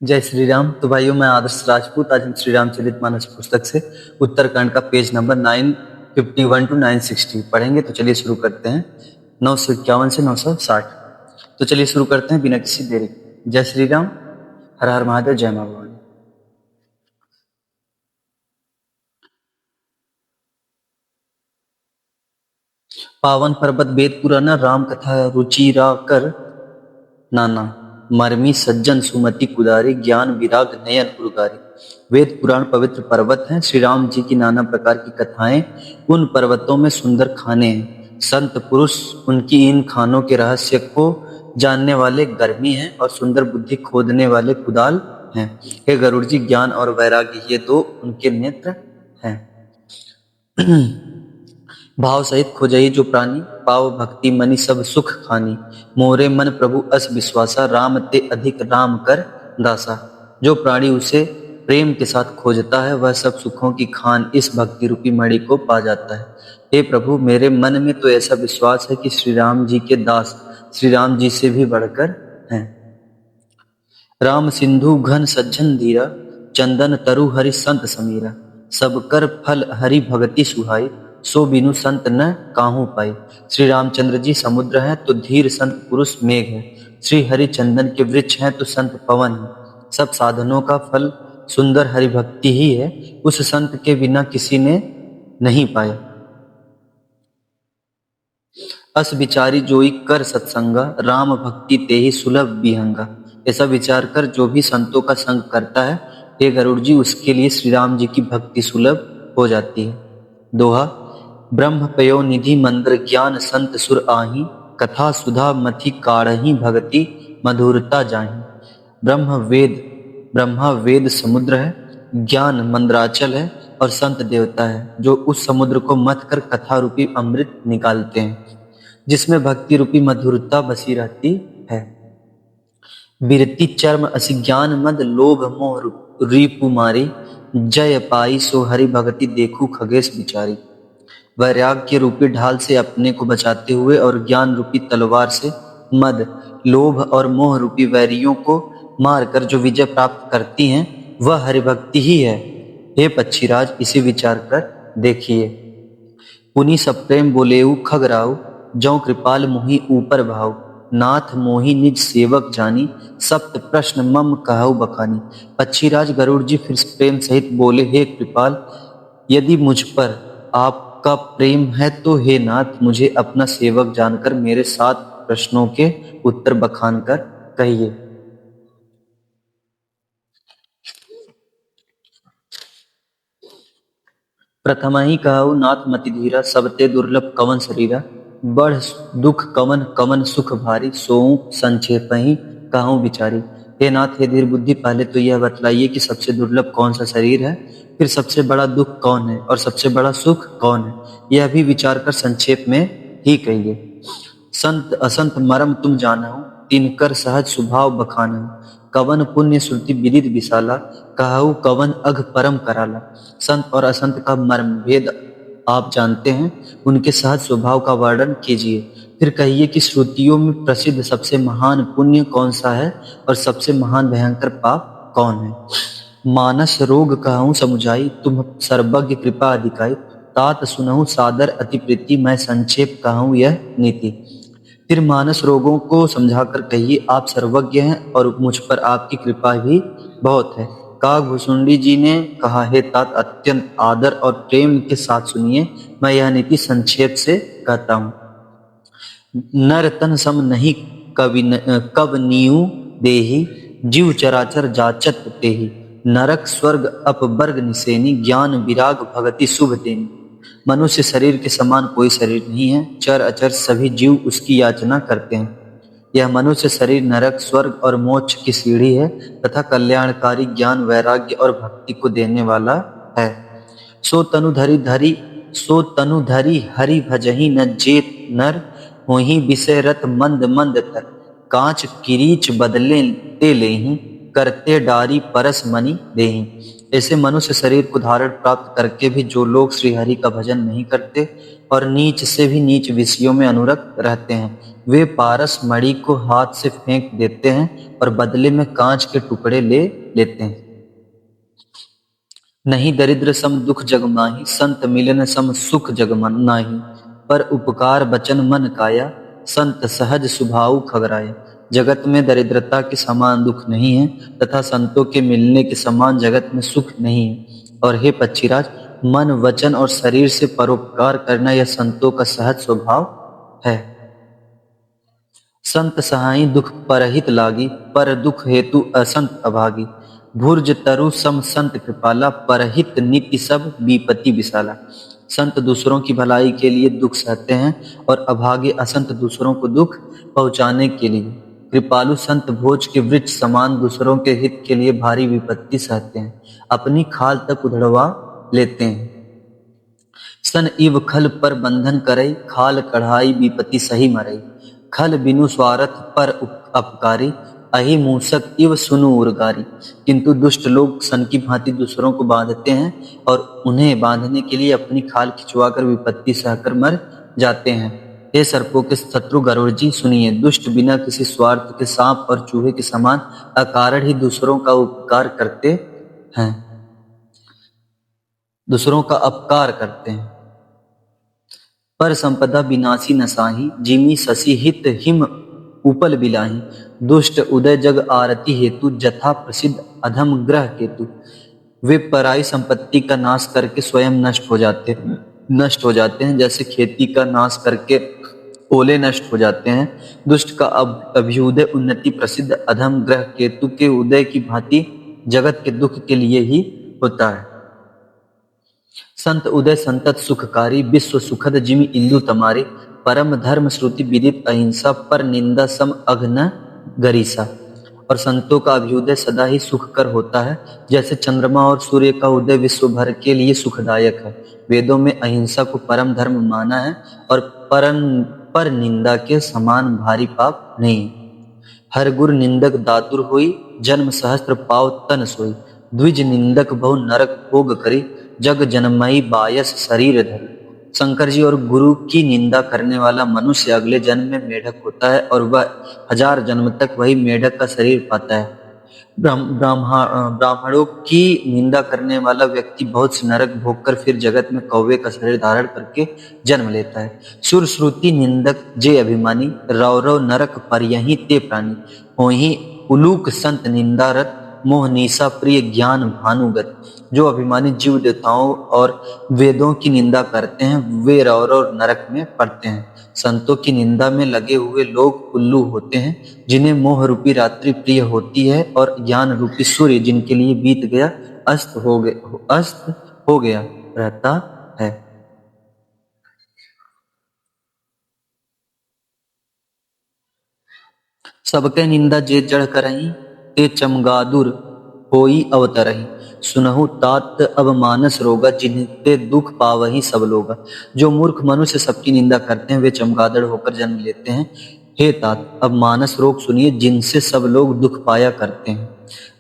जय श्री राम। तो भाइयों, मैं आदर्श राजपूत। आज हम श्री रामचरितमानस पुस्तक से उत्तरकांड का पेज नंबर 951 टू 960 पढ़ेंगे। तो चलिए शुरू करते हैं। 951 से 960। तो चलिए शुरू करते हैं बिना किसी देरी के। जय श्री राम। हर हर महादेव। जय मां भवानी। पावन पर्वत वेद पुराना, राम कथा रुचिरा कर नाना। मरमी सज्जन सुमति कुदारी, ज्ञान विराग नयन उर्गारी। वेद पुराण पवित्र पर्वत हैं। श्री राम जी की नाना प्रकार की कथाएं उन पर्वतों में सुंदर खाने हैं। संत पुरुष उनकी इन खानों के रहस्य को जानने वाले गर्मी हैं और सुंदर बुद्धि खोदने वाले कुदाल हैं। हे गरुड़ जी, ज्ञान और वैराग्य ये दो उनके नेत्र हैं। भाव सहित खोजई जो प्राणी, पाव भक्ति मनि सब सुख खानी। मोरे मन प्रभु अस विश्वासा, राम ते अधिक राम कर दासा। जो प्राणी उसे प्रेम के साथ खोजता है, वह सब सुखों की खान इस भक्ति रूपी मणि को पा जाता है। हे प्रभु, मेरे मन में तो ऐसा विश्वास है कि श्री राम जी के दास श्री राम जी से भी बढ़कर हैं। राम सिंधु घन सज्जन धीरा, चंदन तरु हरि संत समीरा। सब कर फल हरि भगति सुहाई, सो बिनु संत न काहू पाई। श्री रामचंद्र जी समुद्र हैं तो धीर संत पुरुष मेघ है। श्री हरि चंदन के वृक्ष हैं तो संत पवन है। सब साधनों का फल सुंदर हरि भक्ति ही है, उस संत के बिना किसी ने नहीं पाए। अस विचारी जोई कर सत्संगा, राम भक्ति ते ही सुलभ विहंगा। ऐसा विचार कर जो भी संतों का संग करता है, हे गरुड़ जी, उसके लिए श्री राम जी की भक्ति सुलभ हो जाती है। दोहा। ब्रह्म पयो निधि मंत्र, ज्ञान संत सुर आही। कथा सुधा मथि काढ़ही, भगति मधुरता जाही। ब्रह्मा वेद समुद्र है, ज्ञान मंद्राचल है और संत देवता है, जो उस समुद्र को मथ कर कथा रूपी अमृत निकालते हैं, जिसमें भक्ति रूपी मधुरता बसी रहती है। बिरति चर्म असि ज्ञान मद, लोभ मोह रिपु मारी। जय पाई सो हरि भगति, देखू खगेश बिचारी। वैराग्य रूपी ढाल से अपने को बचाते हुए और ज्ञान रूपी तलवार से मद, लोभ और मोह रूपी वैरियों को मारकर जो विजय प्राप्त करती हैं, वह हरिभक्ति ही है। हे पक्षीराज, इसे विचार कर देखिए। पुनि सब प्रेम बोलेऊ खगराऊ, जौ कृपाल मोहि ऊपर भाव। नाथ मोहि निज सेवक जानी, सप्त प्रश्न मम कहु बखानी। पक्षीराज गरुड़ जी फिर प्रेम सहित बोले, हे कृपाल, यदि मुझ पर आपका प्रेम है तो हे नाथ, मुझे अपना सेवक जानकर मेरे 7 प्रश्नों के उत्तर बखान कर कहिए। प्रथमा ही कहु नाथ मति धीरा, सबते दुर्लभ कवन शरीरा। बढ़ दुख कवन कवन सुख भारी, सोऊं संक्षेप ही कहूं विचारी। हे नाथ, हे धीर बुद्धि, पहले तो यह बतलाइए कि सबसे दुर्लभ कौन सा शरीर है, फिर सबसे बड़ा दुख कौन है और सबसे बड़ा सुख कौन है, यह भी विचार कर संक्षेप में ही कहिए। संत असंत मरम तुम जानहु, तिनकर सहज स्वभाव बखानहु। कवन पुण्य श्रुति विदित विशाला, कहु कवन अघ परम कराला। संत और असंत का मर्म भेद आप जानते हैं, उनके सहज स्वभाव का वर्णन कीजिए। फिर कहिए कि श्रुतियों में प्रसिद्ध सबसे महान पुण्य कौन सा है और सबसे महान भयंकर पाप कौन है। मानस रोग कहूँ समुझाई, तुम सर्वज्ञ कृपा अधिकाई। तात सुनहु सादर अति प्रीति, मैं संक्षेप कहूँ यह नीति। फिर मानस रोगों को समझाकर कहिए, आप सर्वज्ञ हैं और मुझ पर आपकी कृपा भी बहुत है। काकभूषुंडी जी ने कहा, हे तात, अत्यंत आदर और प्रेम के साथ सुनिए, मैं यह नीति संक्षेप से कहता हूँ। नर तन सम नहीं कब नीऊ देही, जीव चराचर जाचत तेहि। नरक स्वर्ग अपवर्ग निसेनी, ज्ञान विराग भगति शुभ देनी। मनुष्य शरीर के समान कोई शरीर नहीं है, चर अचर सभी जीव उसकी याचना करते हैं। यह मनुष्य शरीर नरक स्वर्ग और मोक्ष की सीढ़ी है तथा कल्याणकारी ज्ञान वैराग्य और भक्ति को देने वाला है। सो तनु धरी हरि भजहि, न जेत नर होहि विषय रत मंद मंद तर। कांच किरीच बदले ते लेहि, करते डारी परस मनि देहि। ऐसे मनुष्य शरीर को धारण प्राप्त करके भी जो लोग श्री हरि का भजन नहीं करते, और नीच से भी नीच विषयों में अनुरक्त रहते हैं। वे पारस मणि को हाथ से फेंक देते हैं और बदले में कांच के टुकड़े ले लेते हैं। नहीं दरिद्र सम दुख जग माही, संत मिलन सम सुख जग मन नाही। पर उपकार बचन मन काया, संत सहज सुभाव खगराया। जगत में दरिद्रता के समान दुख नहीं है तथा संतों के मिलने के समान जगत में सुख नहीं है। और हे पक्षीराज, मन वचन और शरीर से परोपकार करना यह संतों का सहज स्वभाव है। संत सहाई दुख परहित लागी, पर दुख हेतु असंत अभागी। भुर्ज तरु सम संत कृपाला, परहित नीति सब विपत्ति विशाला। संत दूसरों की भलाई के लिए दुख सहते हैं और अभागे असंत दूसरों को दुख पहुंचाने के लिए। कृपालु संत भोज के वृक्ष समान दूसरों के हित के लिए भारी विपत्ति सहते हैं, अपनी खाल तक उधड़वा लेते हैं। सन इव खल पर बंधन करई, खाल कढ़ाई विपत्ति सही मरई। खल बिनु स्वार्थ पर अपकारी, अहि मूसक इव सुनु उर्गारी। किंतु दुष्ट लोग सन की भांति दूसरों को बांधते हैं और उन्हें बांधने के लिए अपनी खाल खिंचवाकर विपत्ति सहकर मर जाते हैं। हे सर्पों के शत्रु गरुड़ जी, सुनिए, दुष्ट बिना किसी स्वार्थ के सांप और चूहे के समान अकारण ही दूसरों का उपकार करते हैं, दूसरों का अपकार करते हैं। पर संपदा विनाशी नसाही, जिमी शशि हित हिम उपल बिलाही। दुष्ट उदय जग आरती हेतु, जथा प्रसिद्ध अधम ग्रह केतु। वे पराई संपत्ति का नाश करके स्वयं नष्ट हो जाते हैं, जैसे खेती का नाश करके ओले नष्ट हो जाते हैं। दुष्ट का अभ्युदय उन्नति प्रसिद्ध अधम ग्रह केतु के उदय की भांति जगत के दुख के लिए ही होता है। संत उदय संतत सुखकारी, विश्व सुखद जिमि इंदु तमारी। परम धर्म श्रुति विदित अहिंसा, पर निंदा सम अघ्न गरीसा। और संतों का अभ्युदय सदा ही सुखकर होता है, जैसे चंद्रमा और सूर्य का उदय विश्व भर के लिए सुखदायक है। वेदों में अहिंसा को परम धर्म माना है और पर निंदा के समान भारी पाप नहीं। हर गुर निंदक दातुर होई, जन्म सहस्त्र पाव तन सोई। द्विज निंदक बहु नरक भोग करी, जग जनमई बायस शरीर धरी। शंकर जी और गुरु की निंदा करने वाला मनुष्य अगले जन्म में मेढक होता है और वह 1000 जन्म तक वही मेढक का शरीर पाता है। ब्राह्मणों की निंदा करने वाला व्यक्ति बहुत से नरक भोगकर फिर जगत में कौवे का शरीर धारण करके जन्म लेता है। सुर श्रुति निंदक जे अभिमानी, रव रव नरक पर यही ते प्राणी। होहि उलूक संत निंदारत, मोह निशा प्रिय ज्ञान भानुगत। जो अभिमानी जीव देवताओं और वेदों की निंदा करते हैं वे रौरव नरक में पड़ते हैं। संतों की निंदा में लगे हुए लोग उल्लू होते हैं, जिन्हें मोह रूपी रात्रि प्रिय होती है और ज्ञान रूपी सूर्य जिनके लिए बीत गया अस्त हो गया रहता है। सबके निंदा जे जड़ करही, ते चमगादुर होई अवतरही। सुनहु तात अब मानस रोगा, जिनते दुख पावही सब लोगा। जो मूर्ख मनुष्य सबकी निंदा करते हैं वे चमगादड़ होकर जन्म लेते हैं। हे तात, अब मानस रोग सुनिए, जिनसे सब लोग दुख पाया करते हैं।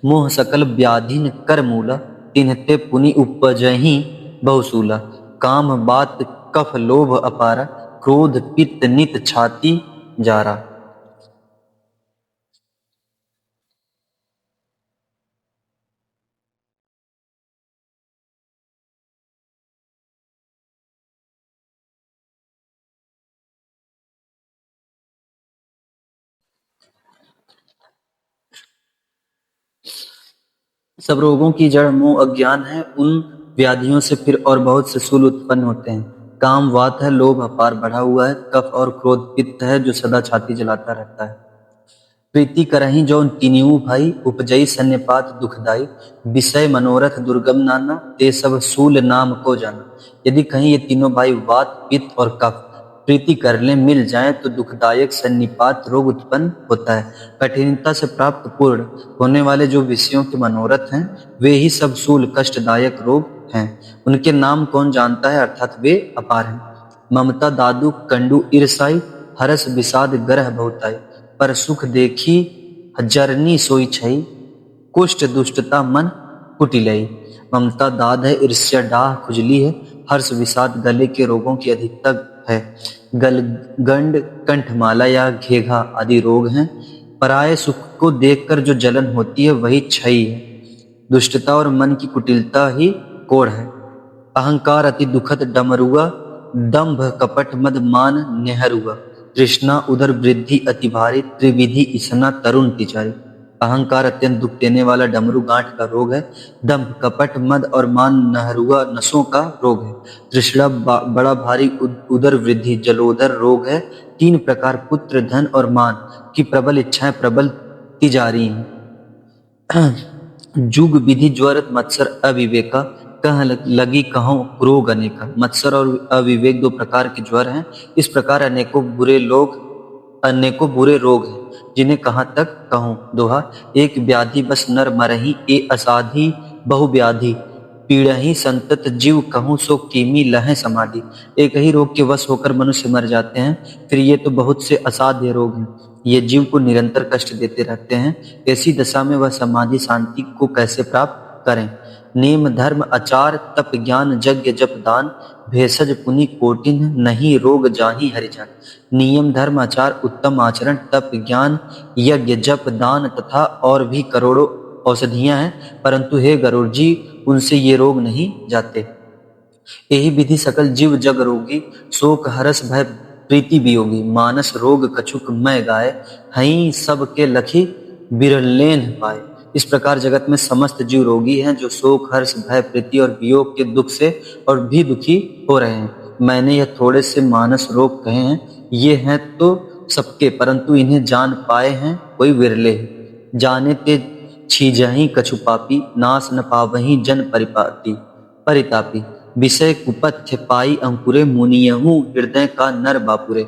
मोह सकल व्याधिन कर मूला, तिन्हते पुनि उपजही बहुसूला। काम बात कफ लोभ अपारा, क्रोध पित्त नित छाती जारा। सब रोगों की जड़ मोह अज्ञान है। उन व्याधियों से फिर और बहुत से शूल उत्पन्न होते हैं। काम वात है, लोभ अपार बढ़ा हुआ है, कफ और क्रोध पित्त है जो सदा छाती जलाता रहता है। प्रीति करही जो तीनिऊ भाई, उपजई सन्निपात दुखदाई। विषय मनोरथ दुर्गम नाना, ते सब शूल नाम को जाना। यदि कहीं ये तीनों भाई वात पित्त और कफ प्रीति कर ले मिल जाए तो दुखदायक सन्निपात रोग उत्पन्न होता है। कठिनता से प्राप्त पूर्ण होने वाले जो विषयों के मनोरथ हैं वे ही सब शूल कष्टदायक रोग हैं। उनके नाम कौन जानता है, अर्थात वे अपार हैं। ममता दादू कंडू ईर्षाई, हरस विषाद ग्रह बहुताई। पर सुख देखी जरनी सोई छई, कुष्ठ दुष्टता मन कुटिलई। ममता दाद है, ईर्ष्या डाह खुजली है, हर्ष विषाद गले के रोगों की अधिकता है। गलगंड, कंठमाला या घेघा आदि रोग हैं। पराये सुख को देखकर जो जलन होती है वही क्षय है। दुष्टता और मन की कुटिलता ही कोढ़ है। अहंकार अति दुखद डमरुआ, दंभ कपट मद मान नेहरूआ। तृष्णा उदर वृद्धि अति भारी, त्रिविधि इसना तरुण तिचारी। अहंकार अत्यंत दुख देने वाला डमरू गांठ का रोग है। दंभ कपट मद और मान नहरुआ नसों का रोग है। तृष्णा बड़ा भारी उदर वृद्धि जलोदर रोग है। तीन प्रकार पुत्र धन और मान की प्रबल इच्छाएं प्रबल तिजारी हैं। जुग विधि ज्वर मत्सर अविवेका, कह लगी कहूं रोग अनेका। मत्सर और अविवेक दो प्रकार के ज्वर हैं। इस प्रकार अनेकों बुरे रोग हैं, जिन्हें कहाँ तक कहूं। दोहा, एक व्याधि बस नर मरही, ए असाधी बहु व्याधि। पीड़ही संतत जीव कहूं, सो कीमी लहे समाधि। एक ही रोग के वश होकर मनुष्य मर जाते हैं, फिर ये तो बहुत से असाध्य रोग हैं। ये जीव को निरंतर कष्ट देते रहते हैं। ऐसी दशा में वह समाधि शांति को कैसे प्राप्त करें। नेम धर्म आचार तप ज्ञान यज्ञ जप दान, भेषज पुनि कोटिन नहीं रोग जाहि हरिजन। नियम धर्म आचार उत्तम आचरण, तप ज्ञान यज्ञ जप दान तथा और भी करोड़ों औषधियां हैं, परंतु हे गरुड़ जी, उनसे ये रोग नहीं जाते। यही विधि सकल जीव जग रोगी, शोक हरस भय प्रीति वियोगी। मानस रोग कछुक मय गाय, हई सब के लखी बिरलेन पाए। इस प्रकार जगत में समस्त जीव रोगी हैं, जो शोक हर्ष भय प्रीति और वियोग के दुख से और भी दुखी हो रहे हैं। मैंने यह थोड़े से मानस रोग कहे हैं, ये हैं तो सबके, परंतु इन्हें जान पाए हैं कोई विरले। जाने ते छीजहि कछु पापी, नाश न पावहि जन परितापी। विषय कुपथ्य पाई अंकुरे, मुनियहु हृदय का नर बापुरे।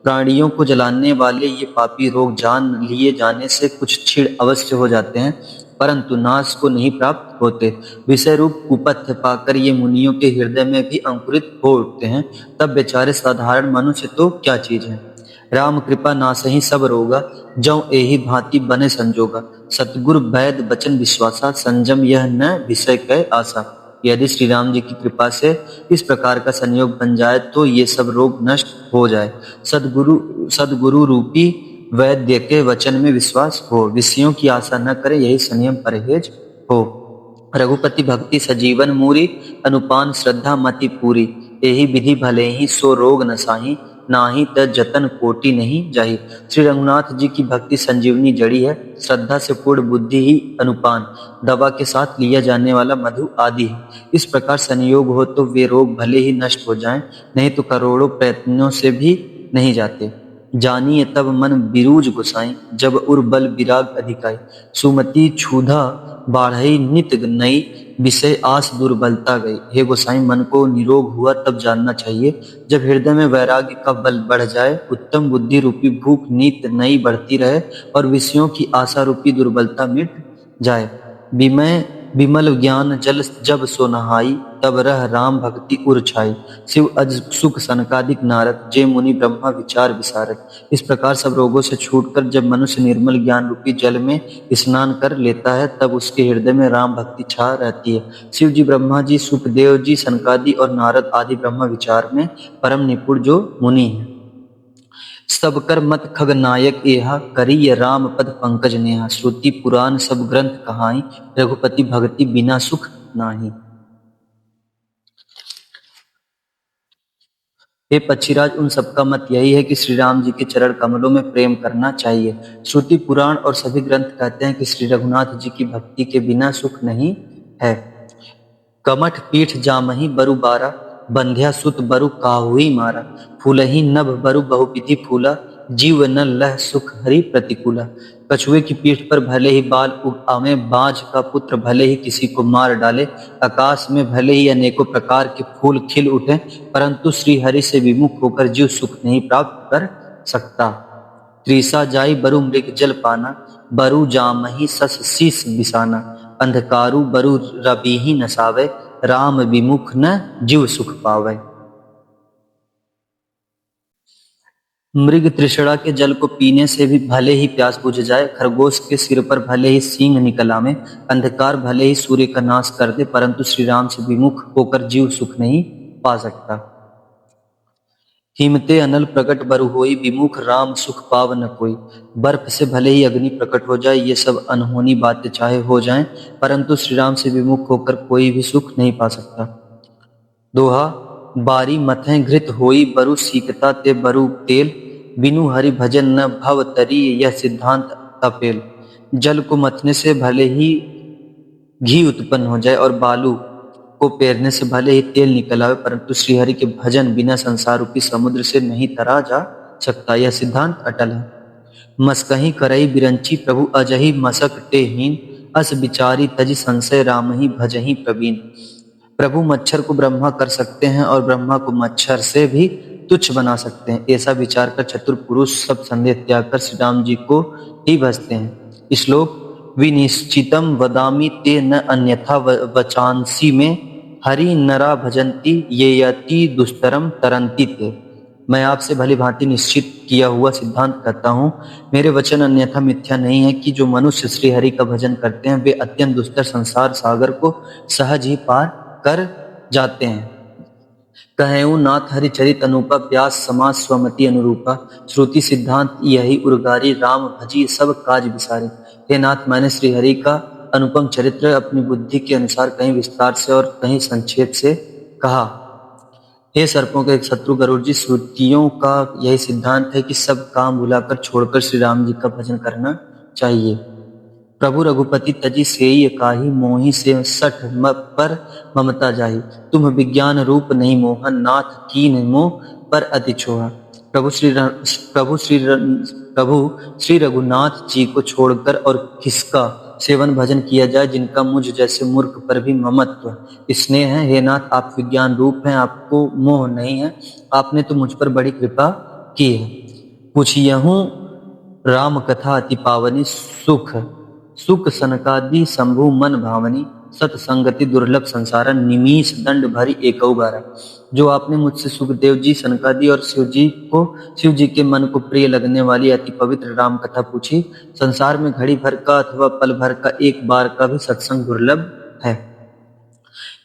प्राणियों को जलाने वाले ये पापी रोग जान लिए जाने से कुछ क्षीण अवश्य हो जाते हैं, परंतु नाश को नहीं प्राप्त होते। विषय रूप कुपथ्य पाकर ये मुनियों के हृदय में भी अंकुरित हो उठते हैं, तब बेचारे साधारण मनुष्य तो क्या चीज है। राम कृपा नासहि सब रोगा, जौ एहि भांति बने संजोगा। सतगुरु वैद बचन विश्वासा, संजम यह न विषय कै आशा। यदि श्री राम जी की कृपा से इस प्रकार का संयोग बन जाए तो ये सब रोग नष्ट हो जाए। सदगुरु रूपी वैद्य के वचन में विश्वास हो, विषयों की आशा न करे, यही संयम परहेज हो। रघुपति भक्ति सजीवन मूरी, अनुपान श्रद्धा मति पूरी। यही विधि भले ही सो रोग नसाही, नाही त जतन कोटि नहीं जाही। श्री रघुनाथ जी की भक्ति संजीवनी जड़ी है। श्रद्धा से पूर्ण बुद्धि ही अनुपान, दवा के साथ लिया जाने वाला मधु आदि है। इस प्रकार संयोग हो तो वे रोग भले ही नष्ट हो जाएं, नहीं तो करोड़ों प्रयत्नों से भी नहीं जाते। जानिए तब मन बिरूज गुसाई, जब उर बल विराग अधिकाई। सुमति क्षुधा बाढ़ई नित नई, विषय आस दुर्बलता गई। हे गोसाई, मन को निरोग हुआ तब जानना चाहिए, जब हृदय में वैराग्य का बल बढ़ जाए, उत्तम बुद्धि रूपी भूख नित नई बढ़ती रहे और विषयों की आशा रूपी दुर्बलता मिट जाए। विमल ज्ञान जल जब सो नहाई, तब रह राम भक्ति उर छाई। शिव अज सुख सनकादिक नारद, जे मुनि ब्रह्मा विचार विसारद। इस प्रकार सब रोगों से छूटकर जब मनुष्य निर्मल ज्ञान रूपी जल में स्नान कर लेता है, तब उसके हृदय में राम भक्ति छा रहती है। शिव जी, ब्रह्मा जी, सुखदेव जी, सनकादि और नारद आदि ब्रह्म विचार में परम निपुण जो मुनि है। सब कर मत खग नायक एहा, करिय राम पद पंकज नेहा। श्रुति पुराण सब ग्रंथ कहाई, रघुपति भक्ति बिना सुख नाही। हे पक्षीराज, उन सबका मत यही है कि श्री राम जी के चरण कमलों में प्रेम करना चाहिए। श्रुति पुराण और सभी ग्रंथ कहते हैं कि श्री रघुनाथ जी की भक्ति के बिना सुख नहीं है। कमठ पीठ जामहि बरु बारा, बंध्या सुत बरु काहुई मारा। फूलहि नभ बरु बहुविधि फूला, जीव न लह सुख हरि प्रतिकूला। कछुए की पीठ पर भले ही बाल उग आवे, बाज का पुत्र भले ही किसी को मार डाले। आकाश में भले ही अनेकों प्रकार के फूल खिल उठे, परंतु श्री हरि से विमुख होकर जीव सुख नहीं प्राप्त कर सकता। त्रिसा जाई बरु मृग जल पाना, बरु जामहि सस शीस बिसाना। अंधकारु बरु रबीहि नसावे, राम विमुख न जीव सुख पावे। मृग तृष्णा के जल को पीने से भी भले ही प्यास बुझ जाए, खरगोश के सिर पर भले ही सींग निकल आवे, अंधकार भले ही सूर्य का नाश कर दे, परंतु श्री राम से विमुख होकर जीव सुख नहीं पा सकता। कीमते अनल प्रकट बरु होई, विमुख राम सुख पाव न कोई। बर्फ से भले ही अग्नि प्रकट हो जाए, ये सब अनहोनी बातें चाहे हो जाएं, परंतु श्री राम से विमुख होकर कोई भी सुख नहीं पा सकता। दोहा, बारी मथें घृत होई, बरु सीकता ते बरु तेल। बिनु हरि भजन न भव तरी, यह सिद्धांत अपेल। जल को मथने से भले ही घी उत्पन्न हो जाए और बालू को पेरने से भले ही तेल निकल आवे, परंतु श्रीहरि के भजन बिना संसार रूपी समुद्र से नहीं तरा जा सकता। यह सिद्धांत अटल है। मस्कही करई बिरंची, प्रभु अजहि मसक टेहीन। अस विचारी तजि संशय, राम ही भजहि प्रवीण। प्रभु मच्छर को ब्रह्मा कर सकते हैं और ब्रह्मा को मच्छर से भी तुच्छ बना सकते हैं। ऐसा विचार कर चतुर पुरुष सब संदेह त्याग कर श्री राम जी को ही भजते हैं। श्लोक, विनिश्चितम वदामि ते न अन्यथा वचांसी में। हरि नरा भजंती ये यति दुस्तरम तरंती ते। मैं आपसे भली भांति निश्चित किया हुआ सिद्धांत कहता हूँ, मेरे वचन अन्यथा मिथ्या नहीं है कि जो मनुष्य श्री हरि का भजन करते हैं वे अत्यंत दुस्तर संसार सागर को सहज ही पार कर जाते हैं। कहेऊ नाथ हरिचरित अनुपा, व्यास समाज स्वमति अनुरूपा। श्रुति सिद्धांत यही उर्गारी, राम भजी सब काज विसारी। हे नाथ, मैंने श्री हरि का अनुपम चरित्र अपनी बुद्धि के अनुसार कहीं विस्तार से और कहीं संक्षेप से कहा। हे सर्पों के शत्रु गरुड़ जी, श्रुतियों का यही सिद्धांत है कि सब काम भुलाकर छोड़कर श्री राम जी का भजन करना चाहिए। प्रभु रघुपति तजी सेई काहि, मोहि से सठ पर ममता जाहि। तुम विज्ञान रूप नहीं मोहन, नाथ कीन मोह पर अति छोहा। प्रभु श्री रघुनाथ जी को छोड़कर और किसका सेवन भजन किया जाए जिनका मुझ जैसे मूर्ख पर भी ममत्व स्नेह है। हे नाथ, आप विज्ञान रूप हैं, आपको मोह नहीं है। आपने तो मुझ पर बड़ी कृपा की है। पूछियहूँ राम कथा अति पावनी, सुख सनकादि शंभु मन भावनी। सतसंगति दुर्लभ संसार, निमीष दंड भरी एकौ बारा। जो आपने मुझसे सुखदेव जी, सनकादि और शिव जी के मन को प्रिय लगने वाली अति पवित्र राम कथा पूछी, संसार में घड़ी भर का अथवा पल भर का एक बार का भी सत्संग दुर्लभ है।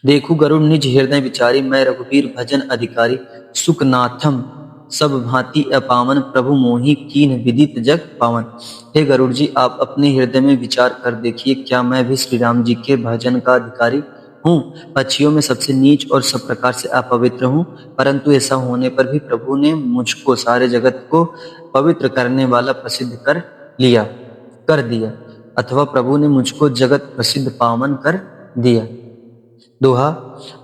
देखू गरुड़ निज हृदय विचारी, मैं रघुवीर भजन अधिकारी। सुखनाथम सब भांति अपावन, प्रभु मोहि कीन विदित जग पावन। हे गरुड़ जी, आप अपने हृदय में विचार कर देखिए, क्या मैं भी श्री राम जी के भजन का अधिकारी हूँ? पक्षियों में सबसे नीच और सब प्रकार से अपवित्र हूँ, परंतु ऐसा होने पर भी प्रभु ने मुझको सारे जगत को पवित्र करने वाला प्रसिद्ध कर दिया, अथवा प्रभु ने मुझको जगत प्रसिद्ध पावन कर दिया। दोहा,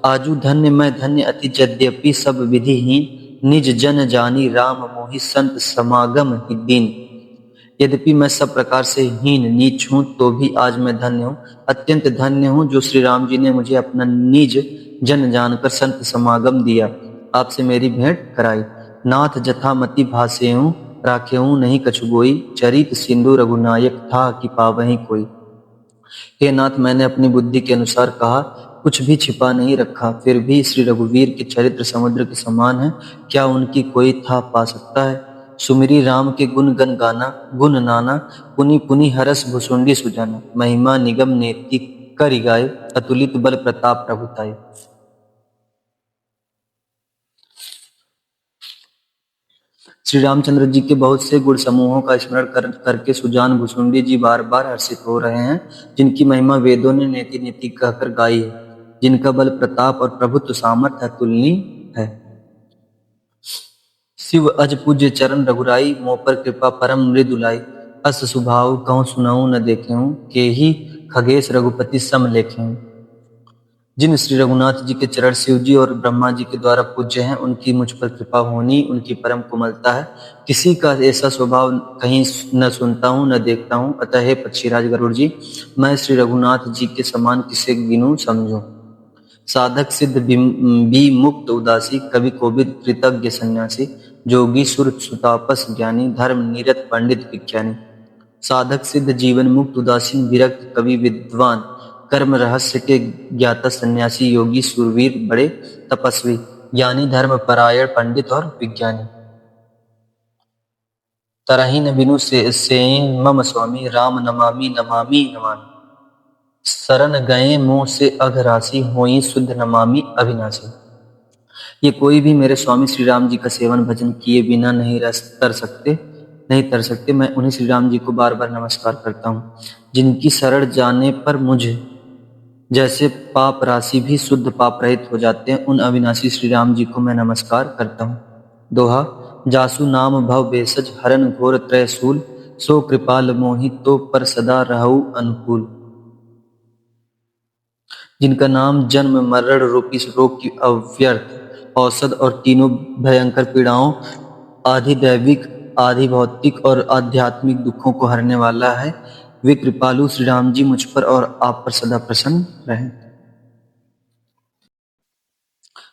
आजू धन्य मैं धन्य अति, यद्यपि सब विधिहीन। निज जन जानी राम मोहि, संत समागम ही दीन। यद्यपि मैं सब प्रकार से हीन नीच हूँ, तो भी आज मैं धन्य हूँ, अत्यंत धन्य हूँ, जो श्री राम जी ने मुझे अपना निज जन जानकर संत समागम दिया, आपसे मेरी भेंट कराई। नाथ जथामति भासेहूँ, राखेहूँ नहीं कछु गोई। चरित सिंधु रघुनायक था, कि पावहीं कोई। हे नाथ, मैंने अपनी बुद्धि के अनुसार कहा, कुछ भी छिपा नहीं रखा, फिर भी श्री रघुवीर के चरित्र समुद्र के समान है, क्या उनकी कोई था पा सकता है। सुमिरी राम के गुण गण गाना, गुण नाना, पुनि पुनि हरस भुसुंडी सुजाना। महिमा निगम नेति करि गाय, अतुलित बल प्रताप प्रभुताय। श्री रामचंद्र जी के बहुत से गुण समूहों का स्मरण करके सुजान भुसुंडी जी बार बार हर्षित हो रहे हैं, जिनकी महिमा वेदों ने नेति नेति कहकर गाई है, जिनका बल प्रताप और प्रभुत्व सामर्थ्य अतुलनीय है। शिव अज पूज्य चरण रघुराई, मोह पर कृपा परम मृदुलाई। अस सुभाव कहूँ सुनाऊं न देखेहूँ, के ही खगेश रघुपति सम लेखेहूँ। जिन श्री रघुनाथ जी के चरण शिव जी और ब्रह्मा जी के द्वारा पूज्य हैं, उनकी मुझ पर कृपा होनी उनकी परम कोमलता है। किसी का ऐसा स्वभाव कहीं न सुनता हूँ न देखता हूँ। अतः हे पक्षीराज गरुड़ जी, मैं श्री रघुनाथ जी के समान किसे गिनूं समझूं। साधक सिद्ध भी मुक्त उदासी, कवि कोविद कृतज्ञ सन्यासी। जोगी सुर सुतापस ज्ञानी, धर्म निरत पंडित विज्ञानी। साधक सिद्ध जीवन मुक्त उदासीन विरक्त कवि विद्वान, कर्म रहस्य के ज्ञाता सन्यासी, योगी सुरवीर बड़े तपस्वी, ज्ञानी धर्म परायण पंडित और विज्ञानी। तरही न बिनु से मम स्वामी, राम नमामि नमामि नमामि। शरण गए मुँह से अघरासी, होई शुद्ध नमामि अविनाशी। ये कोई भी मेरे स्वामी श्री राम जी का सेवन भजन किए बिना नहीं तर सकते। मैं उन्हीं श्री राम जी को बार बार नमस्कार करता हूँ, जिनकी शरण जाने पर मुझे जैसे पाप राशि भी शुद्ध पाप रहित हो जाते हैं। उन अविनाशी श्री राम जी को मैं नमस्कार करता हूँ। दोहा। जासु नाम भव बेसज हरन घोर त्रयसूल, सो कृपाल मोहि तो पर सदा रहु अनुकूल। जिनका नाम जन्म मरण रूपी रोग की अव्यर्थ औषध और तीनों भयंकर पीड़ाओं आधि दैविक आधि भौतिक और आध्यात्मिक दुखों को हरने वाला है, वे कृपालु श्री राम जी मुझ पर और आप पर सदा प्रसन्न रहें।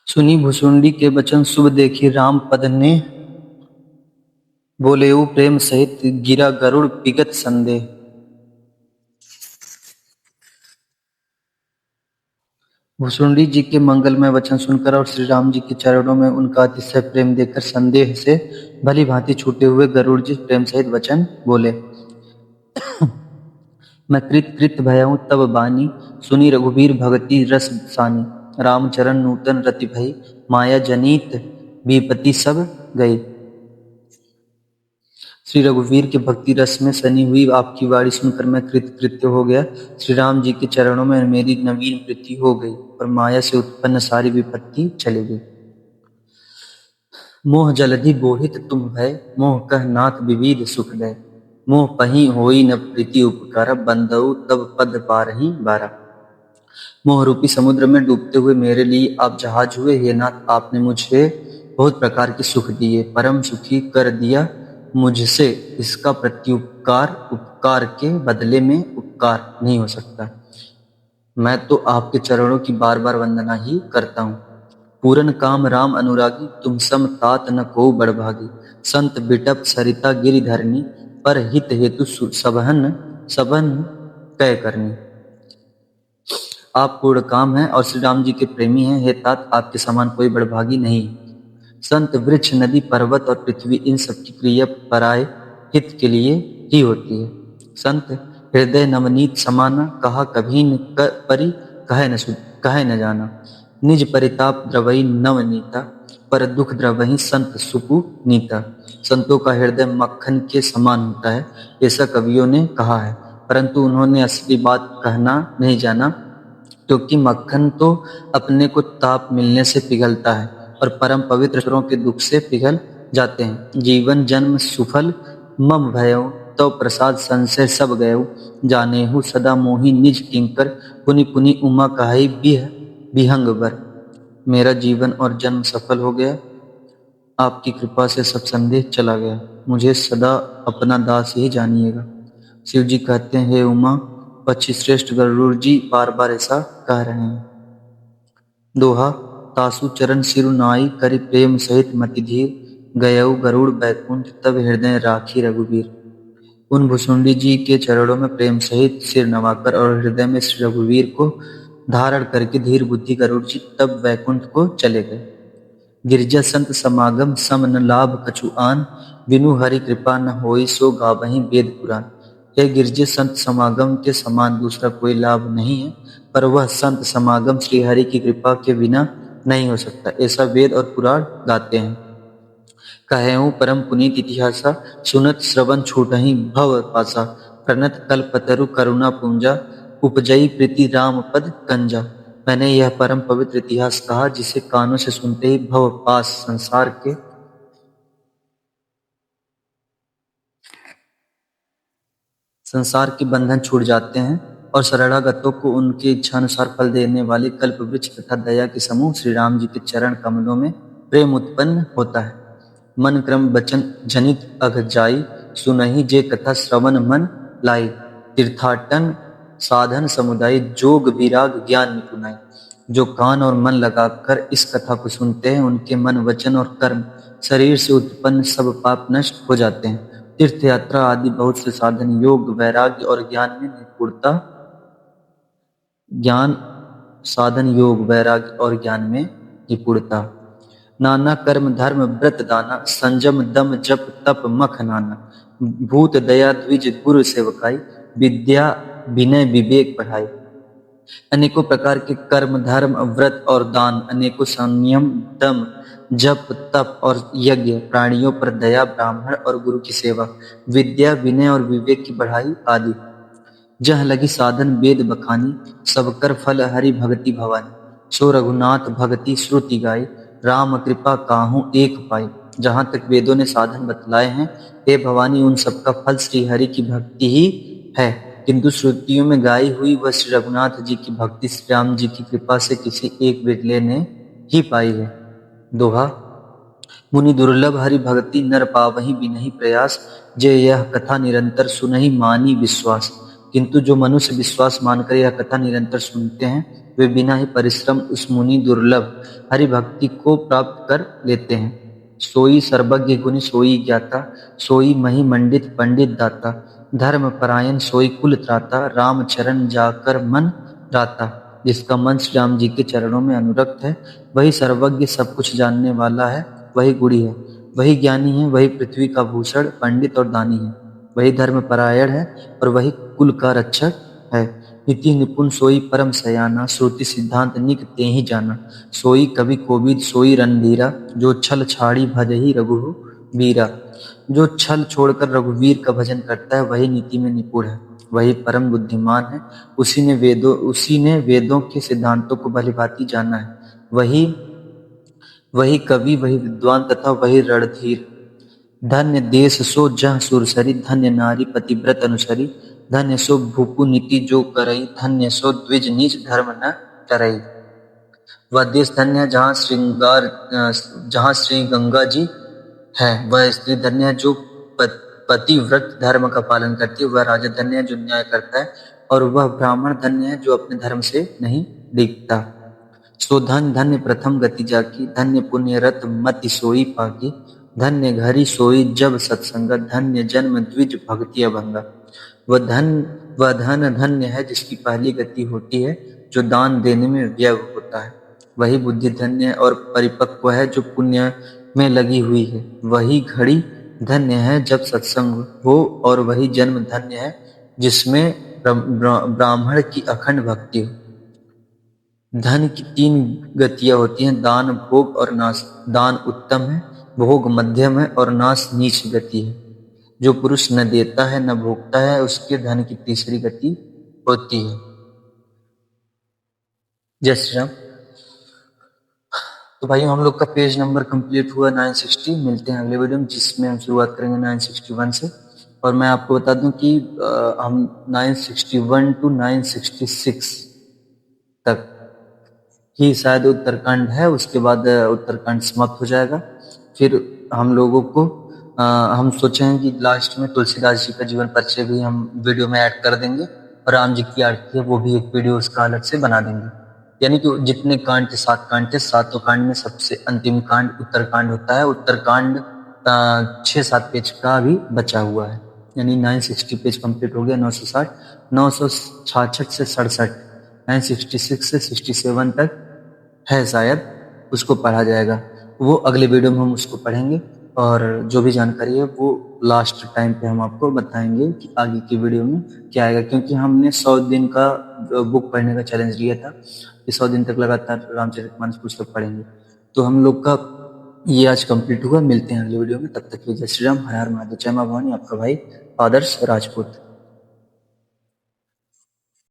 सुनी भुसुंडी के वचन शुभ देखी राम पद ने, बोलेऊ प्रेम सहित गिरा गरुड़ विगत संदेह। भुसुंडी जी के मंगलमय वचन सुनकर और श्री राम जी के चरणों में उनका अतिशय प्रेम देखकर संदेह से भली भांति छूटे हुए गरुड़ जी प्रेम सहित वचन बोले। मैं कृत कृत भयऊ तब बानी, सुनी रघुबीर भगति रस सानी। रामचरण नूतन रति भई, माया जनित विपत्ति सब गई। श्री रघुवीर के भक्ति रस में सनी हुई आपकी वाणी सुनकर मैं कृतकृत्य हो गया। श्री राम जी के चरणों में मेरी नवीन प्रीति हो गई और माया से उत्पन्न सारी विपत्ति चली गई। मोह जलधि बोहित तुम भय, मोह कह नाथ विविध सुख दय। मोह पही होई न प्रीति उपकार, बंधउ तब पद पारहि बारा। मोह रूपी समुद्र में डूबते हुए मेरे लिए आप जहाज हुए। हे नाथ, आपने मुझे बहुत प्रकार के सुख दिए, परम सुखी कर दिया मुझसे। इसका प्रत्युपकार उपकार के बदले में उपकार नहीं हो सकता। मैं तो आपके चरणों की बार बार वंदना ही करता हूँ। पूरन काम राम अनुरागी, तुम सम तात न को बड़भागी। संत बिटप सरिता गिरिधरनी, पर हित हेतु सबन तय करनी। आप पूर्ण काम हैं और श्री राम जी के प्रेमी हैं। हे तात, आपके समान कोई बड़भागी नहीं। संत वृक्ष नदी पर्वत और पृथ्वी, इन सब की क्रिया पराये हित के लिए ही होती है। संत हृदय नवनीत समाना, कहा कभी न परि कहे न जाना। निज परिताप द्रवई नवनीता, पर दुख द्रवही संत सुपु नीता। संतों का हृदय मक्खन के समान होता है, ऐसा कवियों ने कहा है, परंतु उन्होंने असली बात कहना नहीं जाना, क्योंकि मक्खन तो अपने को ताप मिलने से पिघलता है और परम पवित्र ईश्वरों के दुख से पिघल जाते हैं। जीवन जन्म सुफल मम भयउ, तो प्रसाद संशय सब गयउ। जानेहु सदा मोहि निज किंकर, पुनि पुनि उमा कहाई बिहंग बर। मेरा जीवन और जन्म सफल हो गया, आपकी कृपा से सब संदेह चला गया। मुझे सदा अपना दास ही जानिएगा। शिव जी कहते हैं, हे उमा पक्षी श्रेष्ठ गरुड़ जी बार बार ऐसा कह रहे हैं। दोहा। तासु चरण सिरु नाई, करि प्रेम सहित मति धीर। गयउ गरुड़ बैकुंठ, तब हृदय राखी रघुवीर। उन भुसुंडी जी के चरणों में प्रेम सहित सिर नवाकर और हृदय में श्री रघुवीर को धारण करके धीर बुद्धि गरुड़ जी तब वैकुंठ को चले गए। गिरजा संत समागम सम न लाभ कछु आन, बिनु हरि कृपा न होई सो गावहीं वेद पुराण। हे गिरजे संत समागम के समान दूसरा कोई लाभ नहीं है, पर वह संत समागम श्री हरि की कृपा के बिना नहीं हो सकता, ऐसा वेद और पुराण गाते हैं। कहेऊं परम पुनीत इतिहासा, सुनत श्रवण छूटहि भव पासा। प्रणत कल्पतरु करुणा पुंजा, उपजई प्रीति राम पद कंजा। मैंने यह परम पवित्र इतिहास कहा, जिसे कानों से सुनते ही भव पास संसार के बंधन छूट जाते हैं और शरणागतों को उनके इच्छा अनुसार फल देने वाले कल्प वृक्ष तथा दया के समूह श्री राम जी के चरण कमलों में प्रेम उत्पन्न होता है। मन क्रम वचन जनित अघ जाई, सुनहि जे कथा श्रवण मन लाई। तीर्थाटन साधन समुदाय, जोग विराग ज्ञान निपुणाई। जो कान और मन लगाकर इस कथा को सुनते हैं, उनके मन वचन और कर्म शरीर से उत्पन्न सब पाप नष्ट हो जाते हैं। तीर्थ यात्रा आदि बहुत से साधन योग वैराग्य और ज्ञान में निपुणता। नाना कर्म धर्म व्रत दाना, संजम दम जप तप मख नाना। भूत दया द्विज गुरु सेवकाई, विद्या विनय विवेक पढ़ाई। अनेकों प्रकार के कर्म धर्म व्रत और दान, अनेकों संयम दम जप तप और यज्ञ, प्राणियों पर दया, ब्राह्मण और गुरु की सेवा, विद्या विनय और विवेक की बढ़ाई आदि। जह लगी साधन वेद बखानी, सब कर फल हरि भगति भवानी। सो रघुनाथ भगति श्रुति गाई, राम कृपा काहू एक पाई। जहां तक वेदों ने साधन बतलाए हैं, हे भवानी, उन सबका फल श्री हरि की भक्ति ही है। किंतु श्रुतियों में गाई हुई वह श्री रघुनाथ जी की भक्ति श्री राम जी की कृपा से किसी एक बिरले ने ही पाई है। दोहा: मुनि दुर्लभ हरि भगति, नर पावहि बिनहि प्रयास। जे यह कथा निरंतर सुनहि, मानी विश्वास। किंतु जो मनुष्य विश्वास मानकर यह कथा निरंतर सुनते हैं, वे बिना ही परिश्रम उस मुनि दुर्लभ हरि भक्ति को प्राप्त कर लेते हैं। सोई सर्वज्ञ गुणी सोई ज्ञाता, सोई महि मंडित पंडित दाता। धर्म परायण सोई कुल त्राता, राम चरण जाकर मन राता। जिसका मन श्री राम जी के चरणों में अनुरक्त है, वही सर्वज्ञ सब कुछ जानने वाला है, वही गुणी है, वही ज्ञानी है, वही पृथ्वी का भूषण पंडित और दानी है, वही धर्म परायण है और वही कुल का रक्षक है। नीति निपुण सोई परम सयाना, श्रुति सिद्धांत निक तेहि जाना। सोई कवि कोविद सोई रणधीरा, जो छल छाड़ी भजहि रघुबीरा। जो छल छोड़कर रघुवीर का भजन करता है, वही नीति में निपुण है, वही परम बुद्धिमान है। उसी ने वेदों के सिद्धांतों को भलीभांति जाना है। वही वही कवि, वही विद्वान तथा वही रणधीर। धन्य देश सो जह सुरसरी, धन्य नारी पतिव्रत अनुसरी। धन्य सो भूपु नीति जो करई, धन्य सो द्विज नीच धर्म न करई। वह देश धन्य है जहाँ श्री गंगा जी है। वह स्त्री धन्य है जो पतिव्रत धर्म का पालन करती है। वह राजा धन्य है जो न्याय करता है, और वह ब्राह्मण धन्य है जो अपने धर्म से नहीं डिगता। सो धन धन्य प्रथम गति जाकी, धन्य पुण्य रत मति सोई पाकी। धन्य घरी सोई जब सत्संगत, धन्य जन्म द्विज भक्ति अभंगा। वह धन धन्य है जिसकी पहली गति होती है, जो दान देने में व्यय होता है। वही बुद्धि धन्य है और परिपक्व है, जो पुण्य में लगी हुई है। वही घड़ी धन्य है जब सत्संग हो, और वही जन्म धन्य है जिसमें ब्राह्मण की अखंड भक्ति हो। धन की तीन गतियां होती हैं, दान, भोग और नाश। दान उत्तम है, भोग मध्यम है और नाश नीच गति है। जो पुरुष न देता है न भोगता है, उसके धन की तीसरी गति होती है। जय श्री राम। तो भाई, हम लोग का पेज नंबर कंप्लीट हुआ 960। मिलते हैं अगले वीडियो में, जिसमें हम शुरुआत करेंगे 961 से। और मैं आपको बता दूं कि हम 961 टू 966 तक ही शायद उत्तरकांड है। उसके बाद उत्तरकांड समाप्त हो जाएगा। फिर हम लोगों को हम सोचे हैं कि लास्ट में तुलसीदास जी का जीवन परिचय भी हम वीडियो में ऐड कर देंगे, और राम जी की आरती है वो भी एक वीडियो उसका अलग से बना देंगे। यानी कि जितने कांड थे, 7 कांड थे, 7 कांड में सबसे अंतिम कांड उत्तरकांड होता है। उत्तरकांड 6-7 पेज का भी बचा हुआ है। यानी 960 पेज कंप्लीट हो गया। 960, 966 से 67, 966 से 67 तक है शायद, उसको पढ़ा जाएगा। वो अगले वीडियो में हम उसको पढ़ेंगे, और जो भी जानकारी है वो लास्ट टाइम पे हम आपको बताएंगे कि आगे की वीडियो में क्या आएगा। क्योंकि हमने 100 दिन का बुक पढ़ने का चैलेंज लिया था कि 100 दिन तक लगातार रामचरितमानस पुस्तक पढ़ेंगे। तो हम लोग का ये आज कंप्लीट हुआ। मिलते हैं अगले वीडियो में, तब तक के लिए जय श्री राम, हर हर महादेव, जय मां भवानी। आपका भाई आदर्श राजपूत।